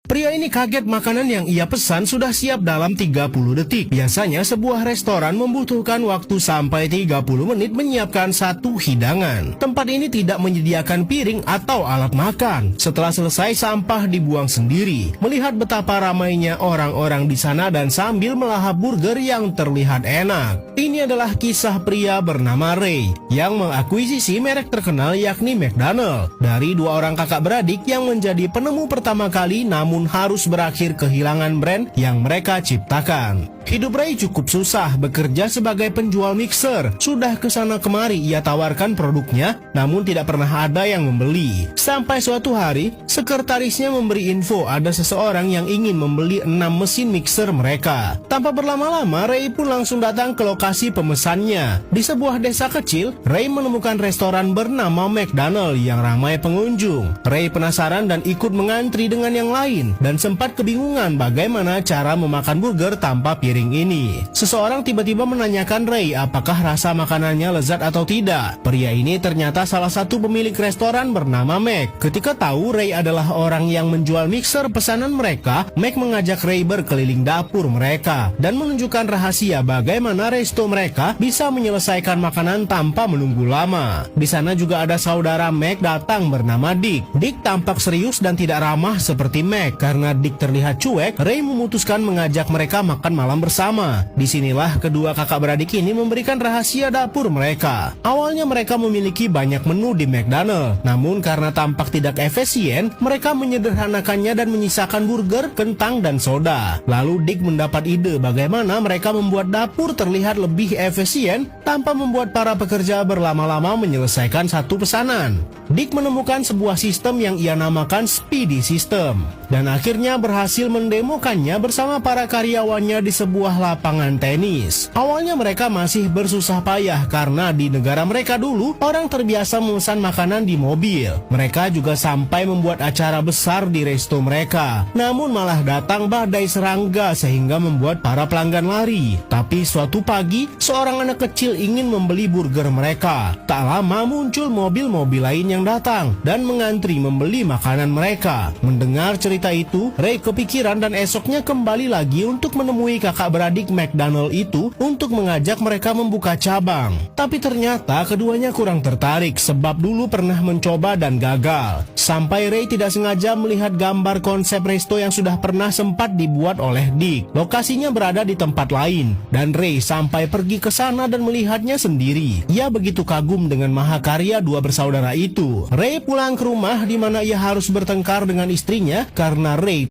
Pria ini kaget makanan yang ia pesan sudah siap dalam 30 detik. Biasanya sebuah restoran membutuhkan waktu sampai 30 menit menyiapkan satu hidangan. Tempat ini tidak menyediakan piring atau alat makan. Setelah selesai, sampah dibuang sendiri. Melihat betapa ramainya orang-orang di sana dan sambil melahap burger yang terlihat enak. Ini adalah kisah pria bernama Ray yang mengakuisisi merek terkenal yakni McDonald dari dua orang kakak beradik yang menjadi penemu pertama kali, namun harus berakhir kehilangan brand yang mereka ciptakan. Hidup Ray cukup susah, bekerja sebagai penjual mixer. Sudah kesana kemari ia tawarkan produknya, namun tidak pernah ada yang membeli. Sampai suatu hari, sekretarisnya memberi info ada seseorang yang ingin membeli 6 mesin mixer mereka. Tanpa berlama-lama, Ray pun langsung datang ke lokasi pemesannya. Di sebuah desa kecil, Ray menemukan restoran bernama McDonald yang ramai pengunjung. Ray penasaran dan ikut mengantri dengan yang lain, dan sempat kebingungan bagaimana cara memakan burger tanpa piring ini. Seseorang tiba-tiba menanyakan Ray apakah rasa makanannya lezat atau tidak. Pria ini ternyata salah satu pemilik restoran bernama Mac. Ketika tahu Ray adalah orang yang menjual mixer pesanan mereka, Mac mengajak Ray berkeliling dapur mereka dan menunjukkan rahasia bagaimana resto mereka bisa menyelesaikan makanan tanpa menunggu lama. Di sana juga ada saudara Mac datang bernama Dick. Dick tampak serius dan tidak ramah seperti Mac. Karena Dick terlihat cuek, Ray memutuskan mengajak mereka makan malam bersama. Disinilah kedua kakak beradik ini memberikan rahasia dapur mereka. Awalnya mereka memiliki banyak menu di McDonald, namun karena tampak tidak efisien, mereka menyederhanakannya dan menyisakan burger, kentang, dan soda. Lalu Dick mendapat ide bagaimana mereka membuat dapur terlihat lebih efisien tanpa membuat para pekerja berlama-lama menyelesaikan satu pesanan. Dick menemukan sebuah sistem yang ia namakan Speedy System, dan akhirnya berhasil mendemokannya bersama para karyawannya di sebuah lapangan tenis. Awalnya mereka masih bersusah payah karena di negara mereka dulu orang terbiasa memesan makanan di mobil. Mereka juga sampai membuat acara besar di resto mereka. Namun malah datang badai serangga sehingga membuat para pelanggan lari. Tapi suatu pagi, seorang anak kecil ingin membeli burger mereka. Tak lama muncul mobil-mobil lain yang datang dan mengantri membeli makanan mereka. Mendengar cerita itu, Ray kepikiran dan esoknya kembali lagi untuk menemui kakak beradik McDonald itu untuk mengajak mereka membuka cabang. Tapi ternyata keduanya kurang tertarik sebab dulu pernah mencoba dan gagal. Sampai Ray tidak sengaja melihat gambar konsep resto yang sudah pernah sempat dibuat oleh Dick. Lokasinya berada di tempat lain dan Ray sampai pergi ke sana dan melihatnya sendiri. Ia begitu kagum dengan mahakarya dua bersaudara itu. Ray pulang ke rumah di mana ia harus bertengkar dengan istrinya karena Ray